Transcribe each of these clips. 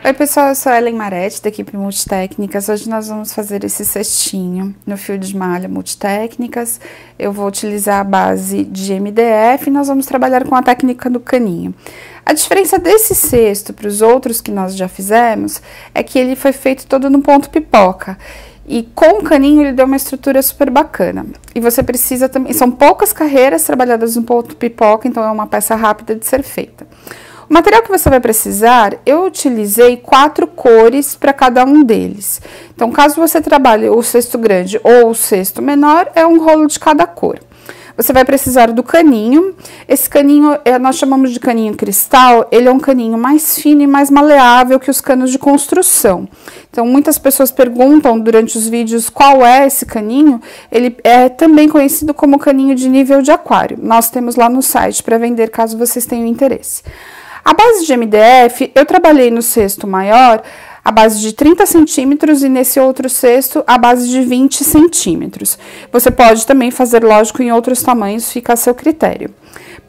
Oi pessoal, eu sou a Ellen Maretti da equipe Multitécnicas. Hoje nós vamos fazer esse cestinho no fio de malha Multitécnicas. Eu vou utilizar a base de MDF e nós vamos trabalhar com a técnica do caninho. A diferença desse cesto para os outros que nós já fizemos é que ele foi feito todo no ponto pipoca. E com o caninho ele deu uma estrutura super bacana. E você precisa também, são poucas carreiras trabalhadas no ponto pipoca, então é uma peça rápida de ser feita. O material que você vai precisar, eu utilizei 4 cores para cada um deles. Então, caso você trabalhe o cesto grande ou o cesto menor, é um rolo de cada cor. Você vai precisar do caninho. Esse caninho, nós chamamos de caninho cristal, ele é um caninho mais fino e mais maleável que os canos de construção. Então, muitas pessoas perguntam durante os vídeos qual é esse caninho. Ele é também conhecido como caninho de nível de aquário. Nós temos lá no site para vender, caso vocês tenham interesse. A base de MDF, eu trabalhei no cesto maior, a base de 30 centímetros e nesse outro cesto, a base de 20 centímetros. Você pode também fazer, lógico, em outros tamanhos, fica a seu critério.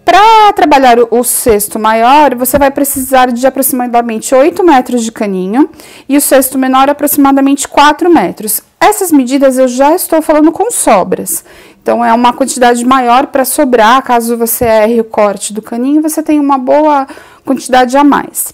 Para trabalhar o cesto maior, você vai precisar de aproximadamente 8 metros de caninho e o cesto menor aproximadamente 4 metros. Essas medidas eu já estou falando com sobras. Então, é uma quantidade maior para sobrar, caso você erre o corte do caninho, você tem uma boa quantidade a mais.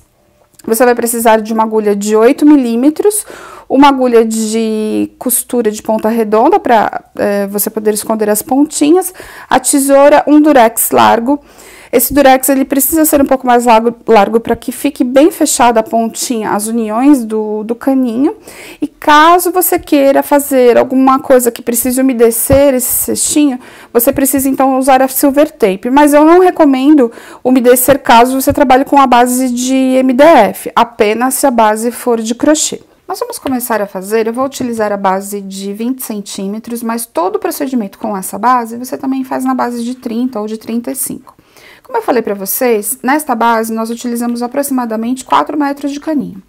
Você vai precisar de uma agulha de 8 milímetros, uma agulha de costura de ponta redonda para você poder esconder as pontinhas, a tesoura, um durex largo. Esse durex ele precisa ser um pouco mais largo para que fique bem fechada a pontinha, as uniões do caninho. E caso você queira fazer alguma coisa que precise umedecer esse cestinho, você precisa então usar a silver tape. Mas eu não recomendo umedecer caso você trabalhe com a base de MDF, apenas se a base for de crochê. Nós vamos começar a fazer, eu vou utilizar a base de 20 centímetros, mas todo o procedimento com essa base você também faz na base de 30 ou de 35. Como eu falei para vocês, nesta base nós utilizamos aproximadamente 4 metros de caninho.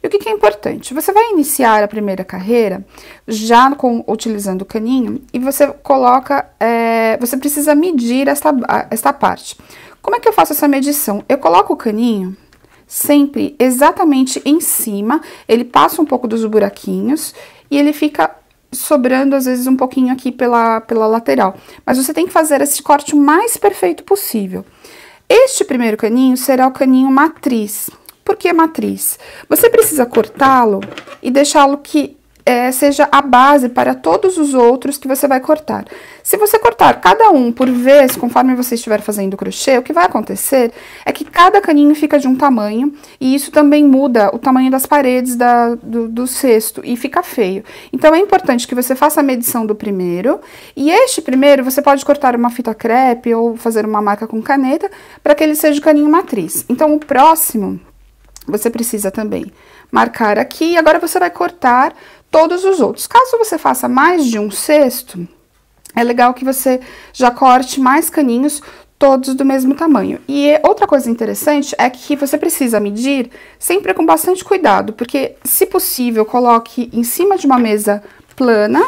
E o que é importante? Você vai iniciar a primeira carreira já utilizando o caninho e você coloca, você precisa medir esta parte. Como é que eu faço essa medição? Eu coloco o caninho sempre exatamente em cima, ele passa um pouco dos buraquinhos e ele fica sobrando às vezes um pouquinho aqui pela lateral. Mas você tem que fazer esse corte o mais perfeito possível. Este primeiro caninho será o caninho matriz. Por que matriz? Você precisa cortá-lo e deixá-lo que seja a base para todos os outros que você vai cortar. Se você cortar cada um por vez, conforme você estiver fazendo o crochê, o que vai acontecer é que cada caninho fica de um tamanho e isso também muda o tamanho das paredes do cesto e fica feio. Então, é importante que você faça a medição do primeiro e este primeiro você pode cortar uma fita crepe ou fazer uma marca com caneta para que ele seja o caninho matriz. Então, o próximo você precisa também marcar aqui e agora você vai cortar todos os outros. Caso você faça mais de um cesto, é legal que você já corte mais caninhos, todos do mesmo tamanho. E outra coisa interessante é que você precisa medir sempre com bastante cuidado, porque, se possível, coloque em cima de uma mesa plana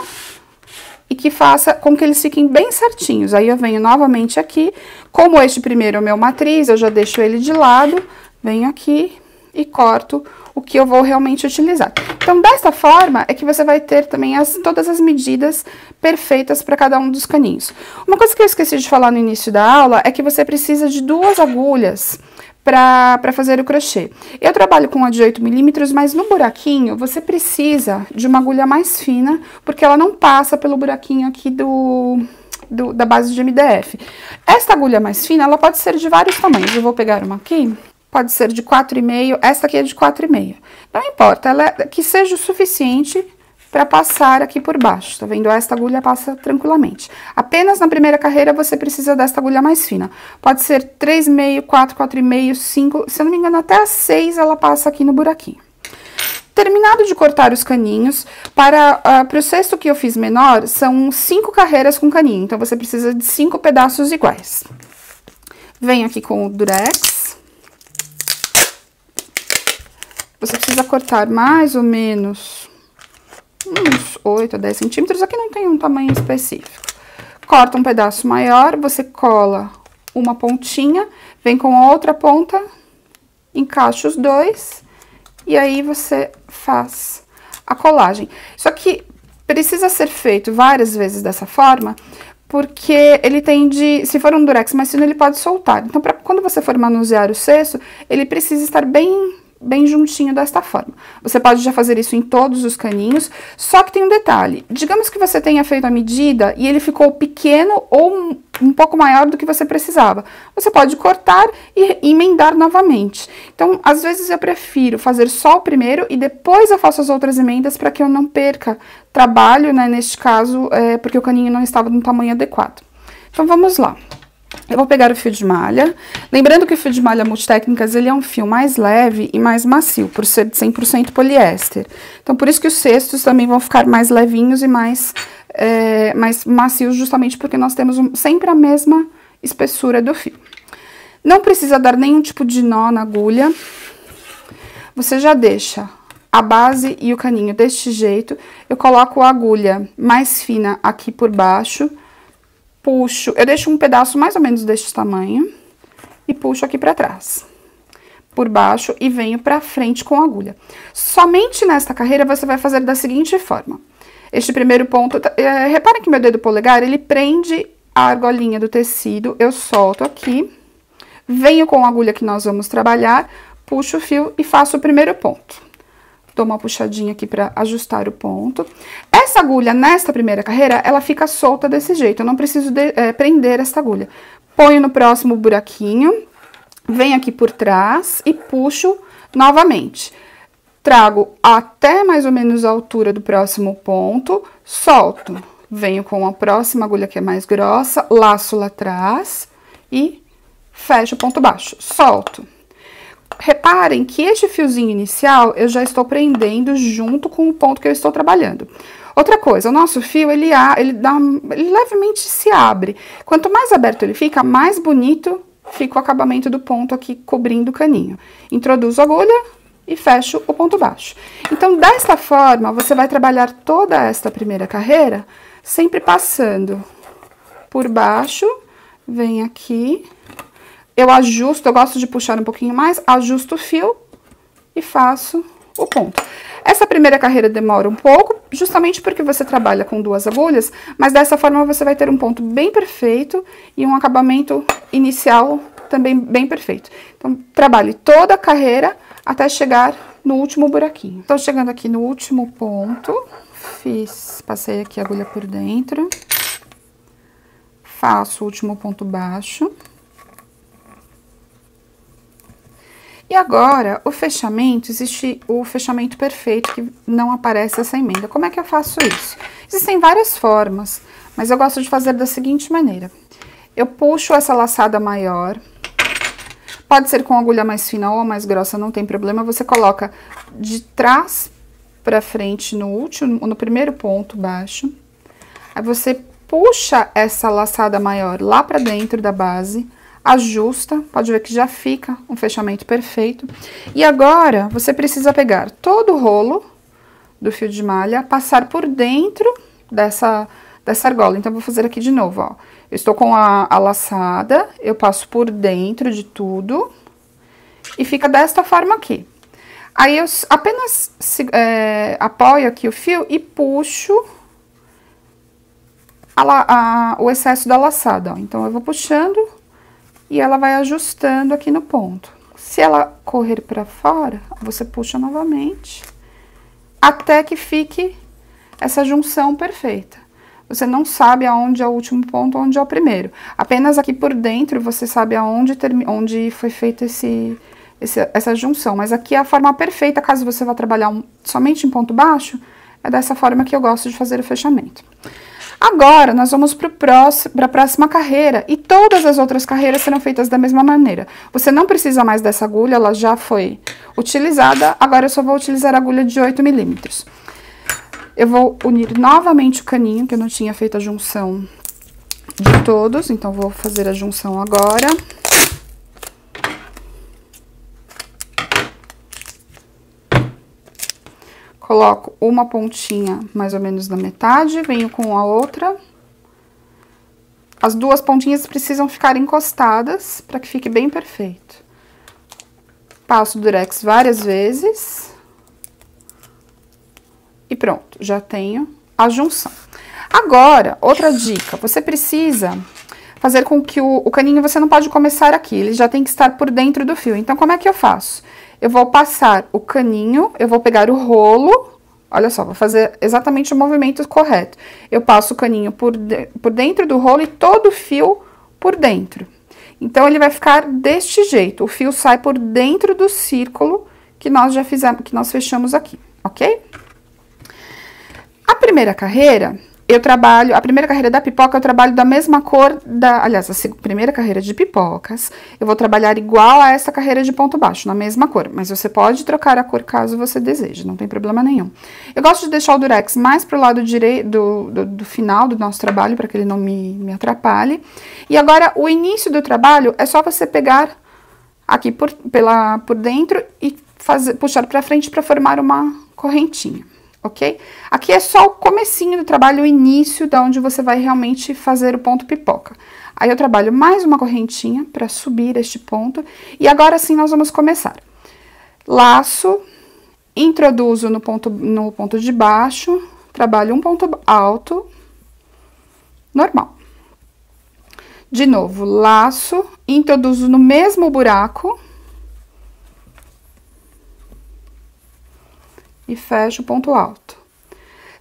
e que faça com que eles fiquem bem certinhos. Aí eu venho novamente aqui, como este primeiro é o meu matriz, eu já deixo ele de lado, venho aqui e corto o que eu vou realmente utilizar. Então, desta forma, é que você vai ter também todas as medidas perfeitas para cada um dos caninhos. Uma coisa que eu esqueci de falar no início da aula é que você precisa de 2 agulhas para fazer o crochê. Eu trabalho com a de 8 milímetros, mas no buraquinho você precisa de uma agulha mais fina, porque ela não passa pelo buraquinho aqui da base de MDF. Esta agulha mais fina, ela pode ser de vários tamanhos. Eu vou pegar uma aqui. Pode ser de 4,5, esta aqui é de 4,5. Não importa, ela que seja o suficiente para passar aqui por baixo, tá vendo? Esta agulha passa tranquilamente. Apenas na primeira carreira você precisa desta agulha mais fina. Pode ser 3,5, 4, 4,5, 5, se eu não me engano até a 6 ela passa aqui no buraquinho. Terminado de cortar os caninhos, para o cesto que eu fiz menor, são 5 carreiras com caninho, então você precisa de 5 pedaços iguais. Venho aqui com o durex. Você precisa cortar mais ou menos uns 8 a 10 centímetros. Aqui não tem um tamanho específico. Corta um pedaço maior, você cola uma pontinha, vem com a outra ponta, encaixa os dois e aí você faz a colagem. Isso aqui precisa ser feito várias vezes dessa forma, porque ele tende, se for um durex mais fino, ele pode soltar. Então, quando você for manusear o cesto, ele precisa estar bem juntinho desta forma. Você pode já fazer isso em todos os caninhos, só que tem um detalhe. Digamos que você tenha feito a medida e ele ficou pequeno ou um pouco maior do que você precisava. Você pode cortar e emendar novamente. Então, às vezes eu prefiro fazer só o primeiro e depois eu faço as outras emendas para que eu não perca trabalho, né, neste caso, porque o caninho não estava no tamanho adequado. Então, vamos lá. Eu vou pegar o fio de malha, lembrando que o fio de malha Multitécnicas, ele é um fio mais leve e mais macio, por ser de 100% poliéster. Então, por isso que os cestos também vão ficar mais levinhos e mais macios, justamente porque nós temos sempre a mesma espessura do fio. Não precisa dar nenhum tipo de nó na agulha. Você já deixa a base e o caninho deste jeito. Eu coloco a agulha mais fina aqui por baixo. Puxo, eu deixo um pedaço mais ou menos deste tamanho e puxo aqui pra trás, por baixo, e venho pra frente com a agulha. Somente nesta carreira você vai fazer da seguinte forma. Este primeiro ponto, repare que meu dedo polegar, ele prende a argolinha do tecido, eu solto aqui, venho com a agulha que nós vamos trabalhar, puxo o fio e faço o primeiro ponto. Dou uma puxadinha aqui para ajustar o ponto. Essa agulha, nesta primeira carreira, ela fica solta desse jeito. Eu não preciso prender essa agulha. Ponho no próximo buraquinho, venho aqui por trás e puxo novamente. Trago até mais ou menos a altura do próximo ponto, solto. Venho com a próxima agulha que é mais grossa, laço lá atrás e fecho o ponto baixo. Solto. Reparem que este fiozinho inicial eu já estou prendendo junto com o ponto que eu estou trabalhando. Outra coisa, o nosso fio, ele levemente se abre. Quanto mais aberto ele fica, mais bonito fica o acabamento do ponto aqui cobrindo o caninho. Introduzo a agulha e fecho o ponto baixo. Então, desta forma, você vai trabalhar toda esta primeira carreira, sempre passando por baixo, vem aqui... Eu ajusto, eu gosto de puxar um pouquinho mais, ajusto o fio e faço o ponto. Essa primeira carreira demora um pouco, justamente porque você trabalha com 2 agulhas, mas dessa forma você vai ter um ponto bem perfeito e um acabamento inicial também bem perfeito. Então, trabalhe toda a carreira até chegar no último buraquinho. Estou chegando aqui no último ponto, passei aqui a agulha por dentro, faço o último ponto baixo. E agora, o fechamento, existe o fechamento perfeito, que não aparece essa emenda. Como é que eu faço isso? Existem várias formas, mas eu gosto de fazer da seguinte maneira. Eu puxo essa laçada maior, pode ser com agulha mais fina ou mais grossa, não tem problema. Você coloca de trás pra frente no primeiro ponto baixo. Aí você puxa essa laçada maior lá pra dentro da base, ajusta, pode ver que já fica um fechamento perfeito. E agora, você precisa pegar todo o rolo do fio de malha, passar por dentro dessa argola. Então, eu vou fazer aqui de novo, ó. Eu estou com a laçada, eu passo por dentro de tudo e fica desta forma aqui. Aí, eu apenas apoio aqui o fio e puxo o excesso da laçada, ó. Então, eu vou puxando... E ela vai ajustando aqui no ponto. Se ela correr pra fora, você puxa novamente, até que fique essa junção perfeita. Você não sabe aonde é o último ponto, onde é o primeiro. Apenas aqui por dentro você sabe onde foi feita essa junção. Mas aqui é a forma perfeita, caso você vá trabalhar somente em ponto baixo, é dessa forma que eu gosto de fazer o fechamento. Agora, nós vamos para a próxima carreira, e todas as outras carreiras serão feitas da mesma maneira. Você não precisa mais dessa agulha, ela já foi utilizada, agora eu só vou utilizar a agulha de 8 milímetros. Eu vou unir novamente o caninho, que eu não tinha feito a junção de todos, então vou fazer a junção agora. Coloco uma pontinha mais ou menos na metade, venho com a outra. As 2 pontinhas precisam ficar encostadas para que fique bem perfeito. Passo o durex várias vezes, e pronto, já tenho a junção. Agora, outra dica, você precisa fazer com que o caninho, você não pode começar aqui, ele já tem que estar por dentro do fio. Então, como é que eu faço? Eu vou passar o caninho, eu vou pegar o rolo, olha só, vou fazer exatamente o movimento correto. Eu passo o caninho por dentro do rolo e todo o fio por dentro. Então, ele vai ficar deste jeito, o fio sai por dentro do círculo que nós já fizemos, que nós fechamos aqui, ok? A primeira carreira, a primeira carreira da pipoca eu trabalho da mesma cor aliás, a primeira carreira de pipocas, eu vou trabalhar igual a essa carreira de ponto baixo, na mesma cor, mas você pode trocar a cor caso você deseje, não tem problema nenhum. Eu gosto de deixar o durex mais pro lado direito, do final do nosso trabalho, para que ele não me atrapalhe. E agora, o início do trabalho é só você pegar aqui por dentro e puxar pra frente para formar uma correntinha. Ok? Aqui é só o comecinho do trabalho, o início de onde você vai realmente fazer o ponto pipoca. Aí eu trabalho mais uma correntinha para subir este ponto. E agora sim nós vamos começar. Laço, introduzo no ponto de baixo, trabalho um ponto alto, normal. De novo, laço, introduzo no mesmo buraco. E fecho o ponto alto.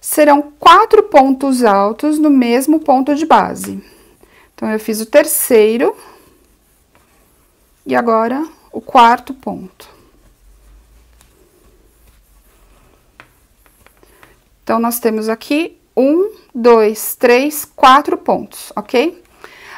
Serão 4 pontos altos no mesmo ponto de base. Então, eu fiz o terceiro. E agora, o quarto ponto. Então, nós temos aqui 1, 2, 3, 4 pontos, ok?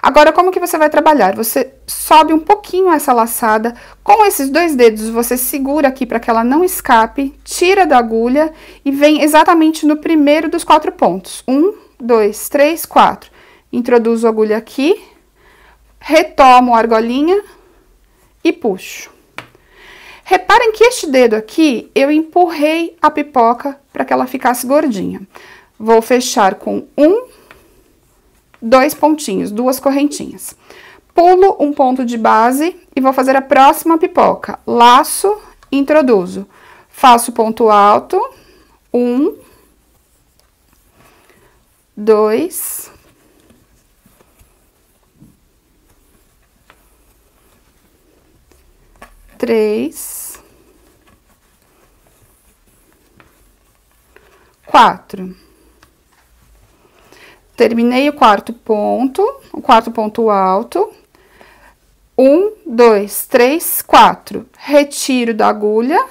Agora, como que você vai trabalhar? Você sobe um pouquinho essa laçada, com esses 2 dedos você segura aqui para que ela não escape, tira da agulha e vem exatamente no primeiro dos 4 pontos. 1, 2, 3, 4. Introduzo a agulha aqui, retomo a argolinha e puxo. Reparem que este dedo aqui, eu empurrei a pipoca para que ela ficasse gordinha. Vou fechar com 2 pontinhos, 2 correntinhas. Pulo um ponto de base e vou fazer a próxima pipoca. Laço, introduzo. Faço ponto alto. 1, 2, 3, 4. Terminei o quarto ponto alto. 1, 2, 3, 4. Retiro da agulha,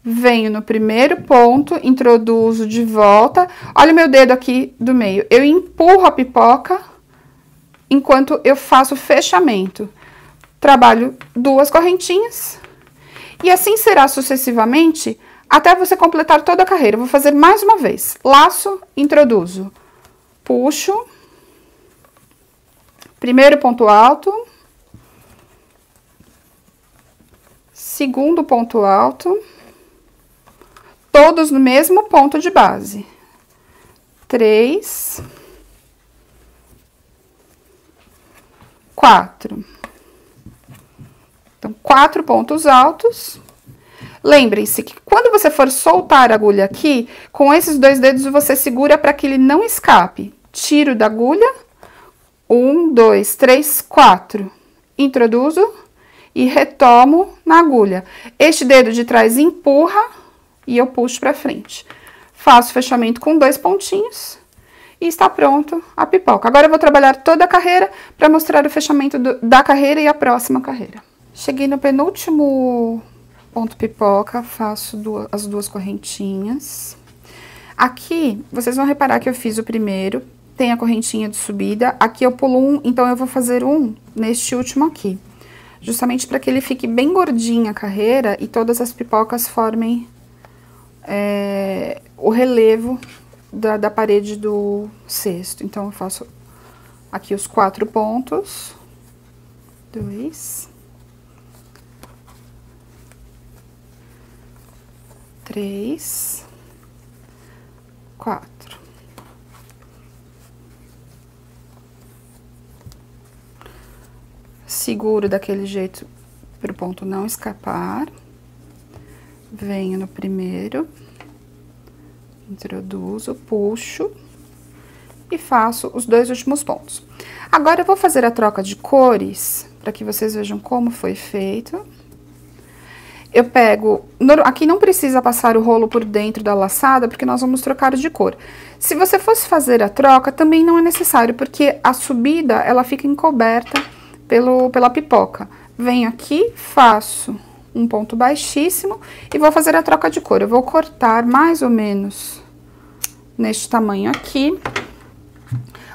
venho no primeiro ponto, introduzo de volta. Olha o meu dedo aqui do meio. Eu empurro a pipoca enquanto eu faço o fechamento. Trabalho 2 correntinhas. E assim será sucessivamente até você completar toda a carreira. Eu vou fazer mais uma vez. Laço, introduzo. Puxo, primeiro ponto alto, segundo ponto alto, todos no mesmo ponto de base. 3, 4. Então, 4 pontos altos. Lembrem-se que quando você for soltar a agulha aqui, com esses 2 dedos você segura para que ele não escape. Tiro da agulha, 1, 2, 3, 4. Introduzo e retomo na agulha. Este dedo de trás empurra e eu puxo para frente. Faço fechamento com 2 pontinhos e está pronto a pipoca. Agora eu vou trabalhar toda a carreira para mostrar o fechamento da carreira e a próxima carreira. Cheguei no penúltimo ponto pipoca, faço as 2 correntinhas. Aqui, vocês vão reparar que eu fiz o primeiro, tem a correntinha de subida. Aqui eu pulo 1, então eu vou fazer 1 neste último aqui. Justamente para que ele fique bem gordinho a carreira e todas as pipocas formem o relevo da parede do cesto. Então, eu faço aqui os 4 pontos. 2, 3, 4. Seguro daquele jeito para o ponto não escapar. Venho no primeiro, Introduzo, puxo e faço os 2 últimos pontos. Agora, eu vou fazer a troca de cores, para que vocês vejam como foi feito. Eu pego... Aqui não precisa passar o rolo por dentro da laçada, porque nós vamos trocar de cor. Se você fosse fazer a troca, também não é necessário, porque a subida, ela fica encoberta pela pipoca. Venho aqui, faço um ponto baixíssimo e vou fazer a troca de cor. Eu vou cortar mais ou menos neste tamanho aqui.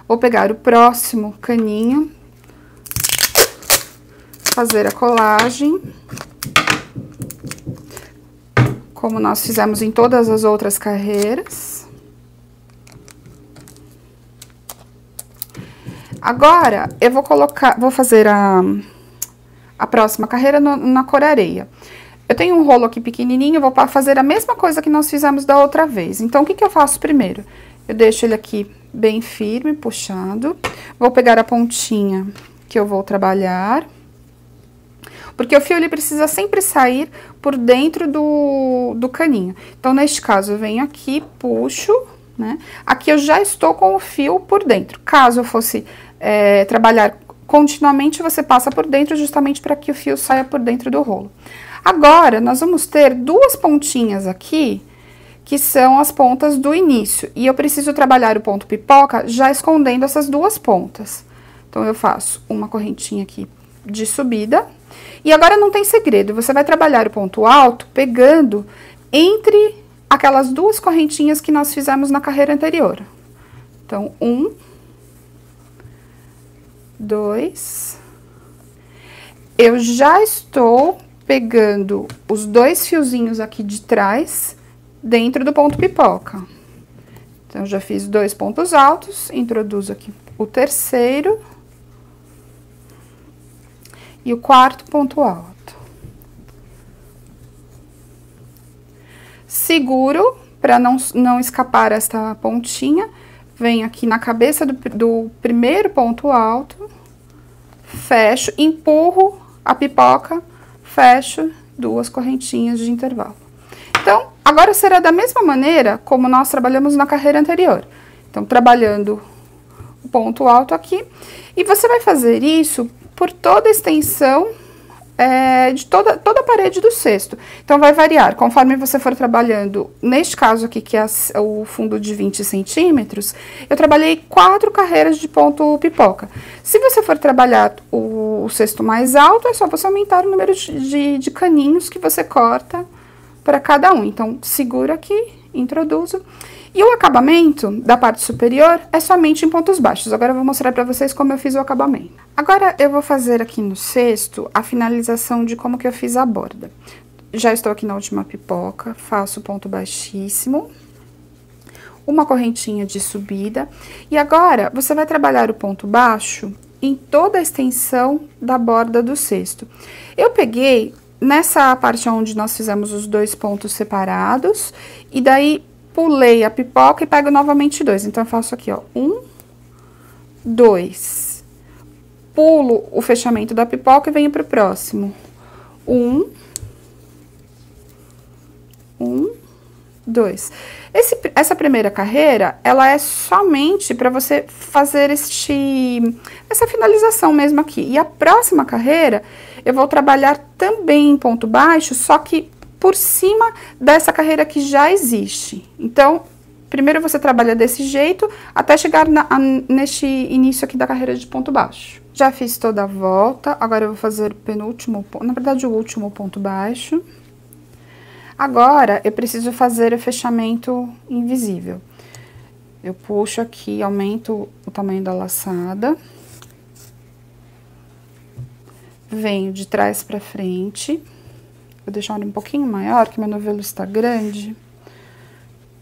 Vou pegar o próximo caninho, fazer a colagem, como nós fizemos em todas as outras carreiras. Agora, eu vou fazer a próxima carreira na cor areia. Eu tenho um rolo aqui pequenininho, eu vou fazer a mesma coisa que nós fizemos da outra vez. Então, o que eu faço primeiro? Eu deixo ele aqui bem firme, puxando. Vou pegar a pontinha que eu vou trabalhar. Porque o fio, ele precisa sempre sair por dentro do caninho. Então, neste caso, eu venho aqui, puxo, né? Aqui eu já estou com o fio por dentro. Caso eu fosse trabalhar continuamente, você passa por dentro justamente para que o fio saia por dentro do rolo. Agora, nós vamos ter 2 pontinhas aqui, que são as pontas do início. E eu preciso trabalhar o ponto pipoca já escondendo essas 2 pontas. Então, eu faço uma correntinha aqui de subida. E agora não tem segredo, você vai trabalhar o ponto alto pegando entre aquelas 2 correntinhas que nós fizemos na carreira anterior. Então, 1, 2. Eu já estou pegando os 2 fiozinhos aqui de trás dentro do ponto pipoca. Então, já fiz 2 pontos altos, introduzo aqui o terceiro e o 4º ponto alto. Seguro, para não escapar esta pontinha, venho aqui na cabeça do primeiro ponto alto, fecho, empurro a pipoca, fecho 2 correntinhas de intervalo. Então, agora será da mesma maneira como nós trabalhamos na carreira anterior. Então, trabalhando o ponto alto aqui, e você vai fazer isso por toda a extensão de toda a parede do cesto. Então, vai variar, conforme você for trabalhando, neste caso aqui, que é o fundo de 20 centímetros, eu trabalhei 4 carreiras de ponto pipoca. Se você for trabalhar o cesto mais alto, é só você aumentar o número de caninhos que você corta para cada um. Então, seguro aqui, introduzo. E o acabamento da parte superior é somente em pontos baixos. Agora eu vou mostrar para vocês como eu fiz o acabamento. Agora eu vou fazer aqui no cesto a finalização de como que eu fiz a borda. Já estou aqui na última pipoca, faço ponto baixíssimo, uma correntinha de subida. E agora você vai trabalhar o ponto baixo em toda a extensão da borda do cesto. Eu peguei nessa parte onde nós fizemos os 2 pontos separados, e daí pulei a pipoca e pego novamente 2. Então, eu faço aqui, ó, 1, 2. Pulo o fechamento da pipoca e venho pro próximo. 1, 2. Essa primeira carreira, ela é somente para você fazer essa finalização mesmo aqui. E a próxima carreira, eu vou trabalhar também em ponto baixo, só que por cima dessa carreira que já existe. Então, primeiro você trabalha desse jeito, até chegar neste início aqui da carreira de ponto baixo. Já fiz toda a volta, agora eu vou fazer o penúltimo, na verdade o último ponto baixo. Agora, eu preciso fazer o fechamento invisível. Eu puxo aqui, aumento o tamanho da laçada. Venho de trás pra frente. Vou deixar ele um pouquinho maior, que meu novelo está grande.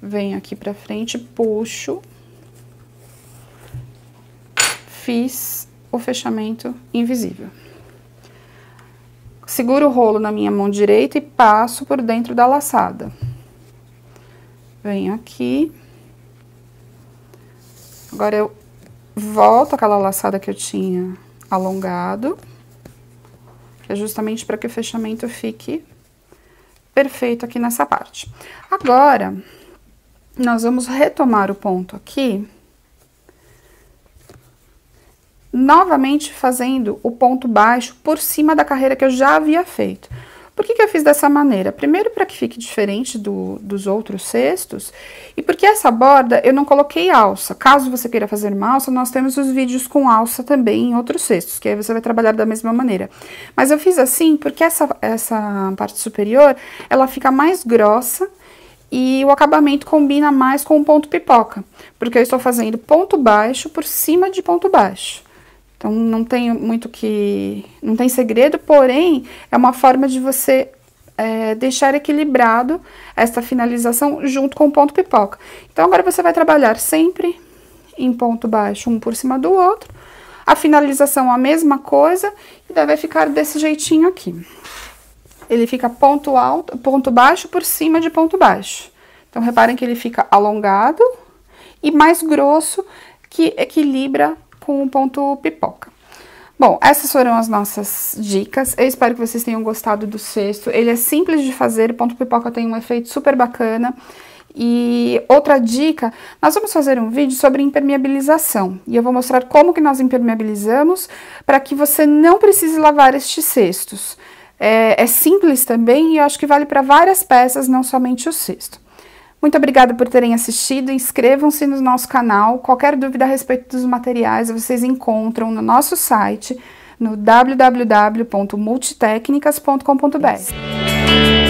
Venho aqui pra frente, puxo. Fiz o fechamento invisível. Seguro o rolo na minha mão direita e passo por dentro da laçada. Venho aqui. Agora, eu volto aquela laçada que eu tinha alongado. É justamente para que o fechamento fique perfeito aqui nessa parte. Agora, Nós vamos retomar o ponto aqui, novamente fazendo o ponto baixo por cima da carreira que eu já havia feito. Por que eu fiz dessa maneira? Primeiro, para que fique diferente dos outros cestos, e porque essa borda eu não coloquei alça. Caso você queira fazer uma alça, nós temos os vídeos com alça também em outros cestos, que aí você vai trabalhar da mesma maneira. Mas eu fiz assim porque essa parte superior, ela fica mais grossa e o acabamento combina mais com o ponto pipoca, porque eu estou fazendo ponto baixo por cima de ponto baixo. Então, não tem muito não tem segredo, porém, é uma forma de você deixar equilibrado essa finalização junto com o ponto pipoca. Então, agora você vai trabalhar sempre em ponto baixo, um por cima do outro. A finalização a mesma coisa, e daí vai ficar desse jeitinho aqui. Ele fica ponto alto, ponto baixo por cima de ponto baixo. Então, reparem que ele fica alongado e mais grosso, que equilibra com o ponto pipoca. Bom, essas foram as nossas dicas. Eu espero que vocês tenham gostado do cesto. Ele é simples de fazer, o ponto pipoca tem um efeito super bacana. E outra dica, nós vamos fazer um vídeo sobre impermeabilização. E eu vou mostrar como que nós impermeabilizamos para que você não precise lavar estes cestos. É simples também e eu acho que vale para várias peças, não somente o cesto. Muito obrigada por terem assistido, inscrevam-se no nosso canal, qualquer dúvida a respeito dos materiais vocês encontram no nosso site, no www.multitecnicas.com.br.